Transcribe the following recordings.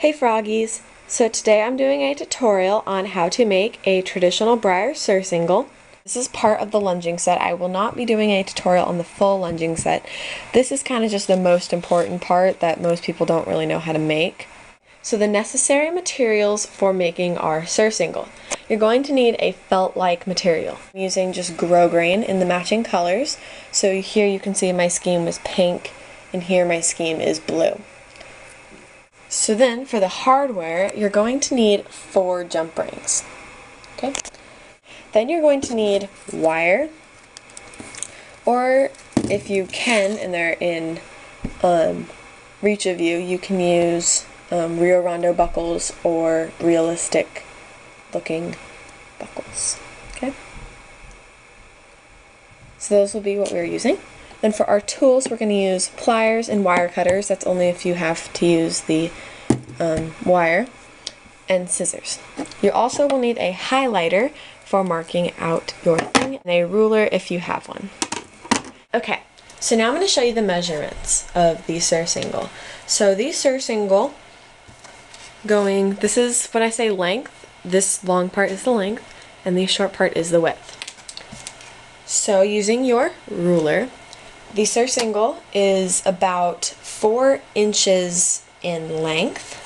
Hey froggies! So today I'm doing a tutorial on how to make a traditional briar surcingle. This is part of the lunging set. I will not be doing a tutorial on the full lunging set. This is kind of just the most important part that most people don't really know how to make. So the necessary materials for making our surcingle. You're going to need a felt-like material. I'm using just grosgrain in the matching colors. So here you can see my scheme was pink and here my scheme is blue. So then, for the hardware, you're going to need 4 jump rings. Okay? Then you're going to need wire, or if you can, and they're in reach of you, you can use Rio Rondo buckles or realistic looking buckles. Okay? So those will be what we're using. Then for our tools, we're going to use pliers and wire cutters. That's only if you have to use the wire, and scissors. You also will need a highlighter for marking out your thing, and a ruler if you have one. Okay, so now I'm going to show you the measurements of the surcingle. So the surcingle this is when I say length, this long part is the length, and the short part is the width. So using your ruler, the surcingle is about 4 inches in length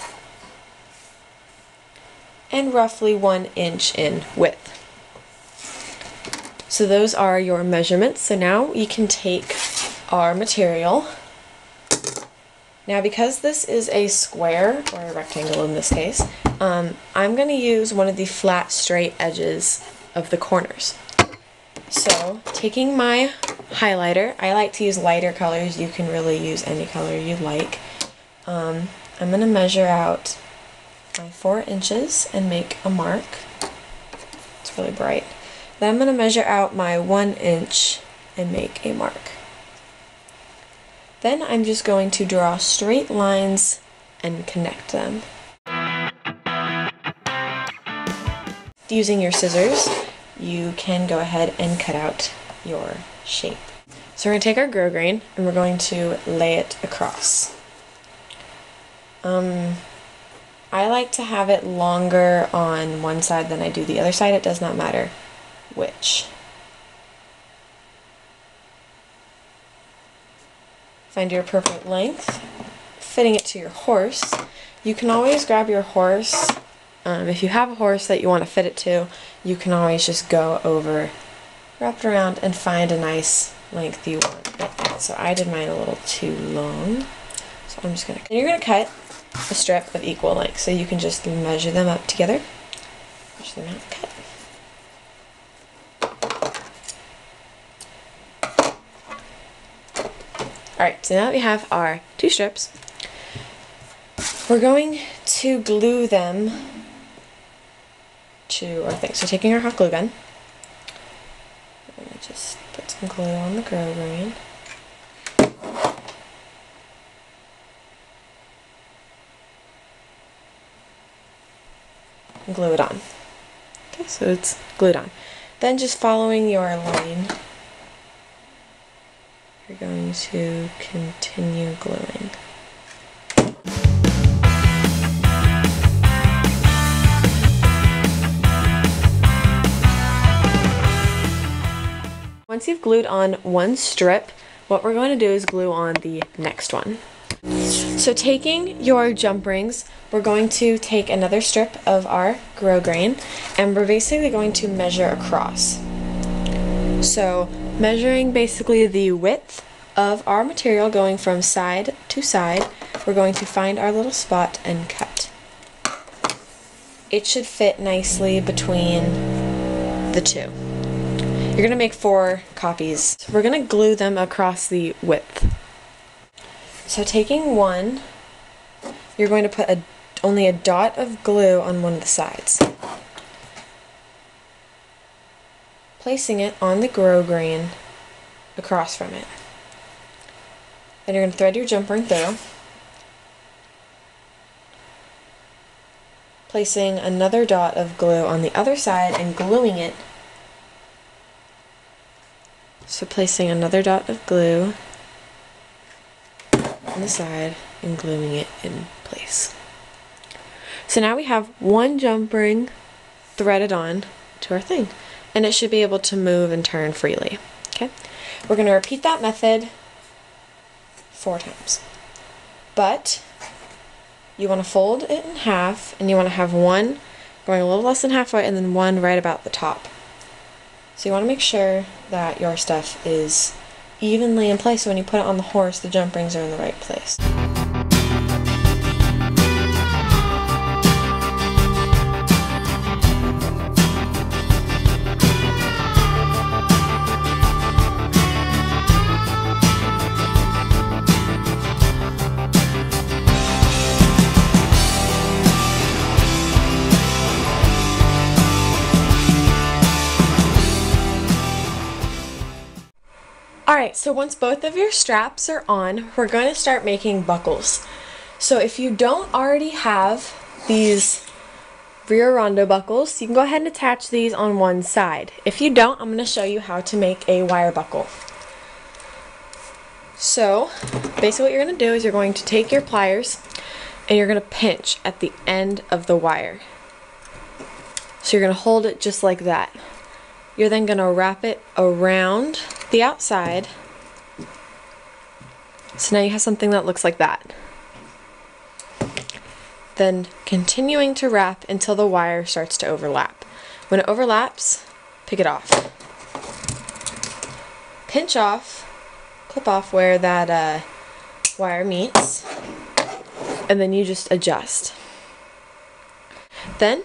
and roughly 1 inch in width. So those are your measurements. So now you can take our material. Now because this is a square, or a rectangle in this case, I'm going to use one of the flat straight edges of the corners. So taking my highlighter, I like to use lighter colors, you can really use any color you like. I'm going to measure out my 4 inches and make a mark. It's really bright. Then I'm going to measure out my 1 inch and make a mark. Then I'm just going to draw straight lines and connect them. Using your scissors, you can go ahead and cut out your shape. So we're going to take our grosgrain and we're going to lay it across. I like to have it longer on one side than I do the other side. It does not matter which. Find your appropriate length, fitting it to your horse. You can always grab your horse. If you have a horse that you want to fit it to, you can always just go over, wrap it around, and find a nice length you want. So I did mine a little too long. So I'm just going to... Then you're going to cut a strip of equal length. So you can just measure them up together. Measure them out, cut. Alright, so now that we have our 2 strips, we're going to glue them to our thing. So taking our hot glue gun, I'm going to just put some glue on the grosgrain. And glue it on. Okay, so it's glued on. Then just following your line, you're going to continue gluing. Once you've glued on one strip, what we're going to do is glue on the next one. So taking your jump rings, we're going to take another strip of our grosgrain and we're basically going to measure across. So measuring basically the width of our material going from side to side, we're going to find our little spot and cut. It should fit nicely between the two. You're going to make 4 copies. We're going to glue them across the width. So taking one, you're going to put only a dot of glue on one of the sides. Placing it on the grosgrain across from it. Then you're going to thread your jump ring through. Placing another dot of glue on the other side and gluing it. So placing another dot of glue on the side and gluing it in place. So now we have one jump ring threaded on to our thing, and it should be able to move and turn freely. Okay, we're going to repeat that method 4 times, but you want to fold it in half, and you want to have one going a little less than halfway and then one right about the top. So you want to make sure that your stuff is evenly in place, so when you put it on the horse, the jump rings are in the right place. Alright, so once both of your straps are on, we're going to start making buckles. So if you don't already have these rear rondo buckles, you can go ahead and attach these on one side. If you don't, I'm going to show you how to make a wire buckle. So basically what you're going to do is you're going to take your pliers and you're going to pinch at the end of the wire. So you're going to hold it just like that. You're then going to wrap it around the outside. So now you have something that looks like that. Then continuing to wrap until the wire starts to overlap. When it overlaps, pick it off. Pinch off, clip off where that wire meets, and then you just adjust. Then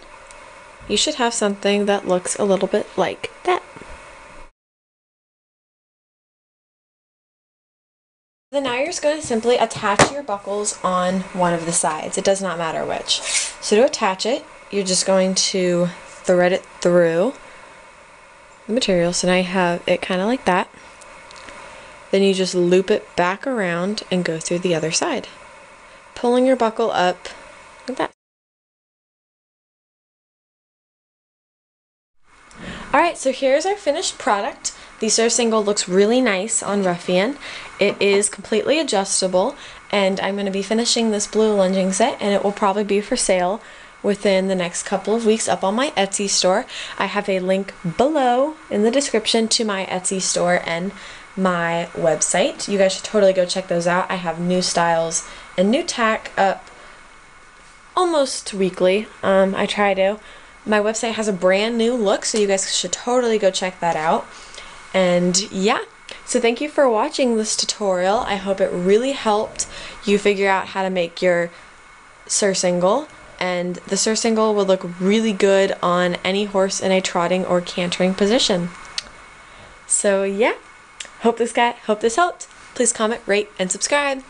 you should have something that looks a little bit like that. Then now you're just going to simply attach your buckles on one of the sides. It does not matter which. So to attach it, you're just going to thread it through the material. So now you have it kind of like that. Then you just loop it back around and go through the other side, pulling your buckle up like that. Alright, so here's our finished product. The Sursingle looks really nice on Ruffian. It is completely adjustable, and I'm going to be finishing this blue lunging set, and it will probably be for sale within the next couple of weeks up on my Etsy store. I have a link below in the description to my Etsy store and my website. You guys should totally go check those out. I have new styles and new tack up almost weekly. I try to. My website has a brand new look, so you guys should totally go check that out. And yeah, so thank you for watching this tutorial. I hope it really helped you figure out how to make your surcingle, and the surcingle will look really good on any horse in a trotting or cantering position. So yeah, hope this helped. Please comment, rate, and subscribe.